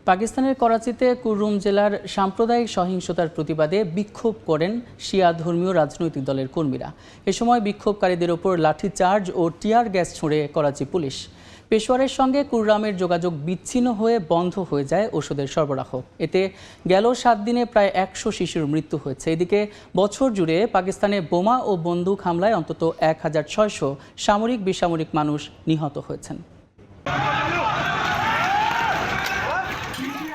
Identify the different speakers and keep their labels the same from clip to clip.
Speaker 1: পাকিস্তানের করাচিতে কুররুম জেলার সাম্প্রদায়িক সহিংসতার প্রতিবাদে বিক্ষোভ করেন শিয়া ধর্মীয় রাজনৈতিক দলের কর্মীরা। এ সময় বিক্ষোভকারীদের ওপর লাঠিচার্জ ও টিয়ার গ্যাস ছুড়ে করাচি পুলিশ। পেশোয়ারের সঙ্গে কুররামের যোগাযোগ বিচ্ছিন্ন হয়ে বন্ধ হয়ে যায় ওষুধের সরবরাহ। এতে গেল 7 দিনে প্রায় 100 শিশুর মৃত্যু হয়েছে। এদিকে বছর জুড়ে পাকিস্তানে বোমা ও বন্দুক হামলায় অন্তত 1600 সামরিক বেসামরিক মানুষ নিহত হয়েছেন।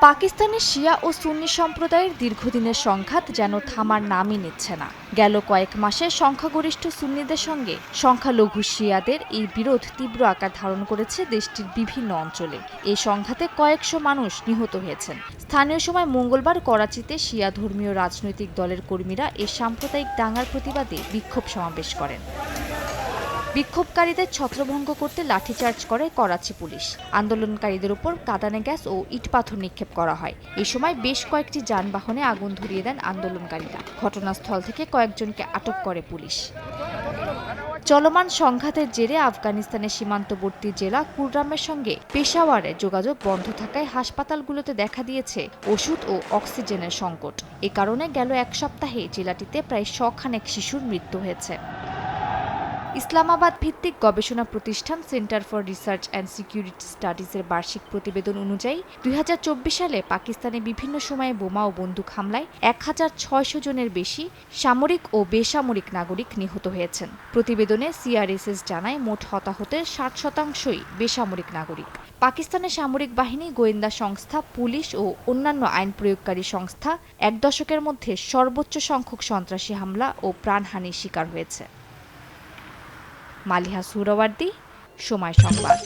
Speaker 2: পাকিস্তানের শিয়া ও সুন্নি সম্প্রদায়ের দীর্ঘদিনের সংঘাত যেন থামার নামই নিচ্ছে না। গেল কয়েক মাসে সংখ্যাগরিষ্ঠ সুন্নিদের সঙ্গে সংখ্যালঘু শিয়াদের এই বিরোধ তীব্র আকার ধারণ করেছে দেশটির বিভিন্ন অঞ্চলে। এই সংঘাতে কয়েকশো মানুষ নিহত হয়েছেন। স্থানীয় সময় মঙ্গলবার করাচিতে শিয়া ধর্মীয় রাজনৈতিক দলের কর্মীরা এই সাম্প্রদায়িক দাঙ্গার প্রতিবাদে বিক্ষোভ সমাবেশ করেন। বিক্ষোভকারীদের ছত্রভঙ্গ করতে লাঠিচার্জ করে করাচি পুলিশ। আন্দোলনকারীদের উপর কাঁদানে গ্যাস ও ইটপাথর নিক্ষেপ করা হয়। এই সময় বেশ কয়েকটি যানবাহনে আগুন ধরিয়ে দেন আন্দোলনকারীরা। ঘটনাস্থল থেকে কয়েকজনকে আটক করে পুলিশ। চলমান সংঘাতের জেরে আফগানিস্তানের সীমান্তবর্তী জেলা কুররামের সঙ্গে পেশাওয়ারের যোগাযোগ বন্ধ থাকায় হাসপাতালগুলোতে দেখা দিয়েছে ওষুধ ও অক্সিজেনের সংকট। এ কারণে গেল এক সপ্তাহে জেলাটিতে প্রায় 100 খানেক শিশুর মৃত্যু হয়েছে। ইসলামাবাদ ভিত্তিক গবেষণা প্রতিষ্ঠান Center for Research and Security স্টাডিজের বার্ষিক প্রতিবেদন অনুযায়ী 2024 সালে পাকিস্তানে বিভিন্ন সময়ে বোমা ও বন্দুক হামলায় 1600 জনের বেশি সামরিক ও বেসামরিক নাগরিক নিহত হয়েছেন। প্রতিবেদনে সিআরএসএস জানায় মোট হতাহতের 60%ই বেসামরিক নাগরিক। পাকিস্তানের সামরিক বাহিনী, গোয়েন্দা সংস্থা, পুলিশ ও অন্যান্য আইন প্রয়োগকারী সংস্থা 1 দশকের মধ্যে সর্বোচ্চ সংখ্যক সন্ত্রাসী হামলা ও প্রাণহানির শিকার হয়েছে। মালিহা সুহরাওয়ার্দী, সময় সংবাদ।